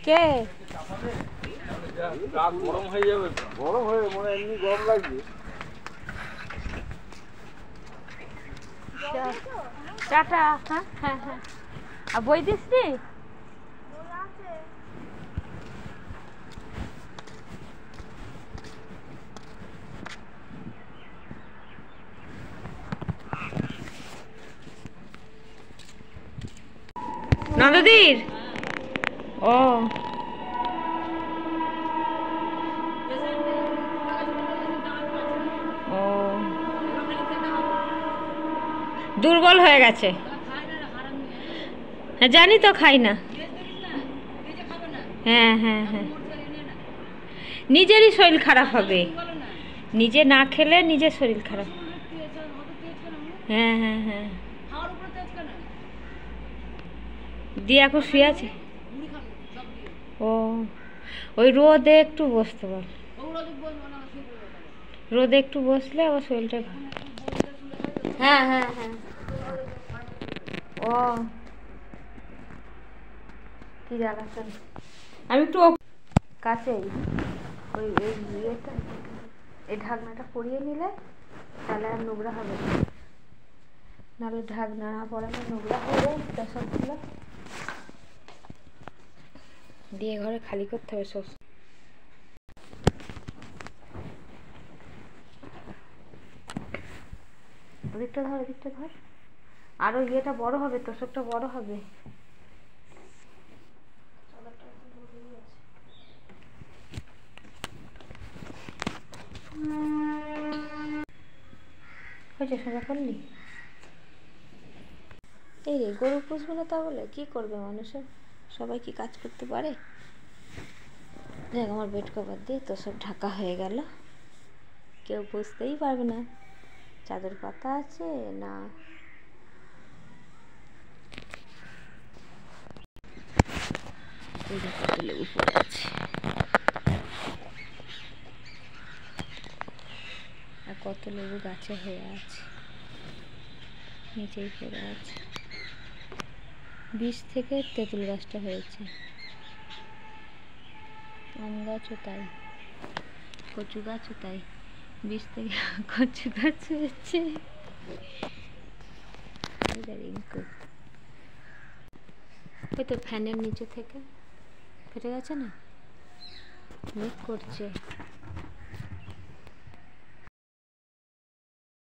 কে গরম হয়ে যাবে, গরম হয়ে মানে এমনি গরম লাগবে। চাটা হ্যাঁ হ্যাঁ হ্যাঁ আর বই দিস নি নন্দদির ও ও দুর্বল হয়ে গেছে। হ্যাঁ জানি তো খাই না। হ্যাঁ হ্যাঁ হ্যাঁ নিজেরই শরীর খারাপ হবে, নিজে না খেলে নিজের শরীর খারাপ। হ্যাঁ হ্যাঁ হ্যাঁ দিয়ে এখন শুয়ে আছে। ও ওই রোদে একটু বসতে বল, রোদে একটু বসলে ও শরীরটা হ্যাঁ হ্যাঁ হ্যাঁ ও কি জ্বালাচ্ছেন। আমি একটু কাছেই ওই ইয়েটা এই ঢাকনাটা পরিয়ে নিলে তাহলে আর নোংরা হবে না, নাহলে ঢাকনা না পরালে নোংরা হয়ে যায়। সবগুলো দিয়ে ঘরে খালি করতে হবে সব। ওদিকটা ধর, ওদিকটা ধর, আরো ইয়েটা বড় হবে, তোষকটা বড় হবে। হয়েছে সোজা করলি। এই রে গরু পুষবে না তা বলে কি করবে মানুষের, সবাই কি কাজ করতে পারে। দেখ আমার বেড কভার দিয়ে তো সব ঢাকা হয়ে গেল, কেউ বুঝতেই পারবে না চাদর পাতা আছে না। কত লেবু পড়ে আছে আর কত লেবু গাছে হয়ে আছে, নিচেই পড়ে আছে। বীজ থেকে তেঁতুল গাছটা হয়েছে, আম গাছও তাই, কচু গাছও তাই, বীজ থেকে কচু গাছ হয়েছে। ওই তো ফ্যানের নিচে থেকে ফেটে গেছে না, লিক করছে।